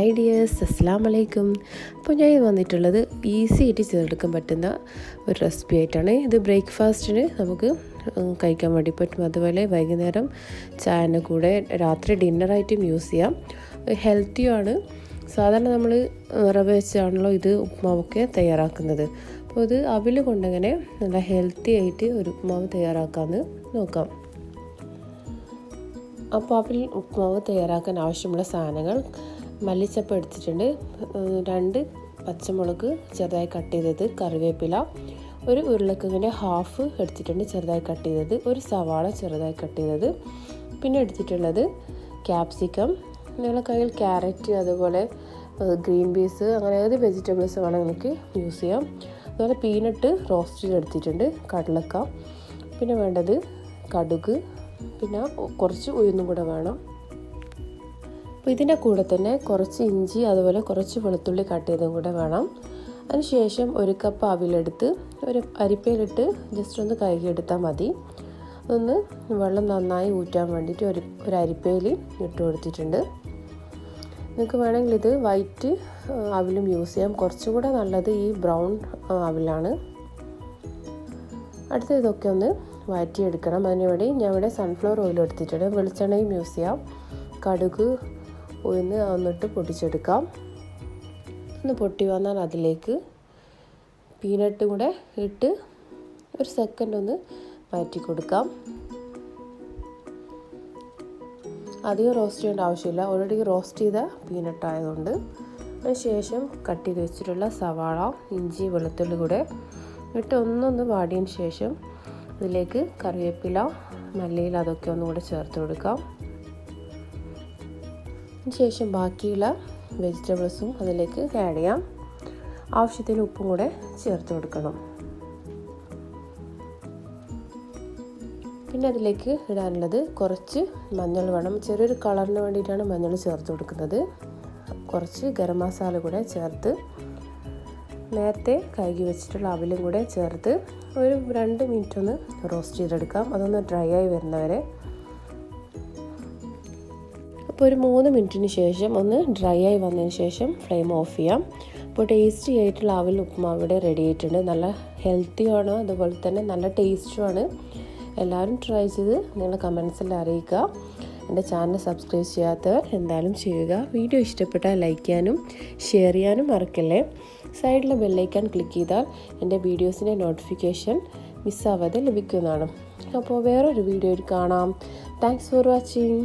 Hi dears, അസ്സലാമു അലൈക്കും. അപ്പോൾ ഞാൻ വന്നിട്ടുള്ളത് ഈസി ആയിട്ട് ചെയ്തെടുക്കാൻ പറ്റുന്ന ഒരു റെസിപ്പി ആയിട്ടാണ്. ഇത് ബ്രേക്ക്ഫാസ്റ്റിന് നമുക്ക് കഴിക്കാൻ വേണ്ടി പറ്റും. അതുപോലെ വൈകുന്നേരം ചായൻ്റെ കൂടെ രാത്രി ഡിന്നറായിട്ടും യൂസ് ചെയ്യാം. ഹെൽത്തിയുമാണ്. സാധാരണ നമ്മൾ റവ വെച്ചാണല്ലോ ഇത് ഉപ്മാവൊക്കെ തയ്യാറാക്കുന്നത്. അപ്പോൾ ഇത് അവിൽ കൊണ്ടങ്ങനെ നല്ല ഹെൽത്തി ആയിട്ട് ഒരു ഉപ്മാവ് തയ്യാറാക്കാമെന്ന് നോക്കാം. അപ്പോൾ അവിൽ ഉപ്മാവ് തയ്യാറാക്കാൻ ആവശ്യമുള്ള സാധനങ്ങൾ: മല്ലിച്ചപ്പ് എടുത്തിട്ടുണ്ട്, 2 പച്ചമുളക് ചെറുതായി കട്ട് ചെയ്തത്, കറിവേപ്പില, ഒരു ഉരുളക്കിഴങ്ങിൻ്റെ ഹാഫ് എടുത്തിട്ടുണ്ട് ചെറുതായി കട്ട് ചെയ്തത്, ഒരു സവാള ചെറുതായി കട്ട് ചെയ്തത്, പിന്നെ എടുത്തിട്ടുള്ളത് ക്യാപ്സിക്കം, നിങ്ങളുടെ കയ്യിൽ ക്യാരറ്റ്, അതുപോലെ ഗ്രീൻ പീസ്, അങ്ങനെ ഏത് വെജിറ്റബിൾസ് വേണമെങ്കിൽ നിങ്ങൾക്ക് യൂസ് ചെയ്യാം. അതുപോലെ പീനട്ട് റോസ്റ്റ് ചെയ്തെടുത്തിട്ടുണ്ട്, കടലക്ക, പിന്നെ വേണ്ടത് കടുക്, പിന്നെ കുറച്ച് ഉഴുന്നും കൂടെ വേണം. അപ്പോൾ ഇതിൻ്റെ കൂടെ തന്നെ കുറച്ച് ഇഞ്ചി, അതുപോലെ കുറച്ച് വെളുത്തുള്ളി കട്ട് ചെയ്തതും കൂടെ വേണം. അതിനുശേഷം 1 കപ്പ് അവിലെടുത്ത് ഒരു അരിപ്പയിലിട്ട് ജസ്റ്റ് ഒന്ന് കഴുകിയെടുത്താൽ മതി. അതൊന്ന് വെള്ളം നന്നായി ഊറ്റാൻ വേണ്ടിയിട്ട് ഒരു അരിപ്പയിൽ ഇട്ട് കൊടുത്തിട്ടുണ്ട്. നിങ്ങൾക്ക് വേണമെങ്കിൽ ഇത് വൈറ്റ് അവിലും യൂസ് ചെയ്യാം. കുറച്ചും കൂടെ നല്ലത് ഈ ബ്രൗൺ അവിലാണ്. അടുത്ത ഇതൊക്കെ ഒന്ന് വഴറ്റിയെടുക്കണം. അതിനുവേണ്ടി ഞാൻ ഇവിടെ സൺഫ്ലവർ ഓയിൽ എടുത്തിട്ടുണ്ട്. വെളിച്ചെണ്ണയും യൂസ് ചെയ്യാം. കടുക്, ഉഴുന്ന് ഒന്നിട്ട് പൊട്ടിച്ചെടുക്കാം. ഒന്ന് പൊട്ടി വന്നാൽ അതിലേക്ക് പീനട്ടും കൂടെ ഇട്ട് ഒരു സെക്കൻഡ് ഒന്ന് വഴറ്റി കൊടുക്കാം. അധികം റോസ്റ്റ് ചെയ്യേണ്ട ആവശ്യമില്ല, ഓൾറെഡി റോസ്റ്റ് ചെയ്ത പീനട്ട് ആയതുകൊണ്ട്. അതിനുശേഷം കട്ട് ചെയ്ത് വെച്ചിട്ടുള്ള സവാള, ഇഞ്ചി, വെളുത്തുള്ളി കൂടെ ഇട്ട് ഒന്നൊന്ന് വാടിയതിന് ശേഷം അതിലേക്ക് കറിവേപ്പില, മല്ലിയില അതൊക്കെ ഒന്നുകൂടെ ചേർത്ത് കൊടുക്കാം. അതിനുശേഷം ബാക്കിയുള്ള വെജിറ്റബിൾസും അതിലേക്ക് ആഡ് ചെയ്യാം. ആവശ്യത്തിന് ഉപ്പും കൂടെ ചേർത്ത് കൊടുക്കണം. പിന്നെ അതിലേക്ക് ഇടാനുള്ളത് കുറച്ച് മഞ്ഞൾ വേണം. ചെറിയൊരു കളറിന് വേണ്ടിയിട്ടാണ് മഞ്ഞൾ ചേർത്ത് കൊടുക്കുന്നത്. കുറച്ച് ഗരം മസാല കൂടെ ചേർത്ത് നേരത്തെ കഴുകി വെച്ചിട്ടുള്ള അവിലും കൂടെ ചേർത്ത് ഒരു 2 മിനിറ്റ് ഒന്ന് റോസ്റ്റ് ചെയ്തെടുക്കാം. അതൊന്ന് ഡ്രൈ ആയി വരുന്നവരെ. അപ്പോൾ ഒരു 3 മിനിറ്റിന് ശേഷം ഒന്ന് ഡ്രൈ ആയി വന്നതിന് ശേഷം ഫ്ലെയിം ഓഫ് ചെയ്യാം. അപ്പോൾ ടേസ്റ്റി ആയിട്ടുള്ള അവിൽ ഉപ്മാവ് ഇവിടെ റെഡി ആയിട്ടുണ്ട്. നല്ല ഹെൽത്തിയുമാണ്, അതുപോലെ തന്നെ നല്ല ടേസ്റ്റുമാണ്. എല്ലാവരും ട്രൈ ചെയ്ത് നിങ്ങളുടെ കമൻസിൽ അറിയിക്കുക. എൻ്റെ ചാനൽ സബ്സ്ക്രൈബ് ചെയ്യാത്തവർ എന്തായാലും ചെയ്യുക. വീഡിയോ ഇഷ്ടപ്പെട്ടാൽ ലൈക്ക് ചെയ്യാനും ഷെയർ ചെയ്യാനും മറക്കല്ലേ. സൈഡിലെ ബെല്ലൈക്കൺ ക്ലിക്ക് ചെയ്താൽ എൻ്റെ വീഡിയോസിൻ്റെ നോട്ടിഫിക്കേഷൻ മിസ്സാവാതെ ലഭിക്കുന്നതാണ്. അപ്പോൾ വേറൊരു വീഡിയോയിൽ കാണാം. Thanks for watching.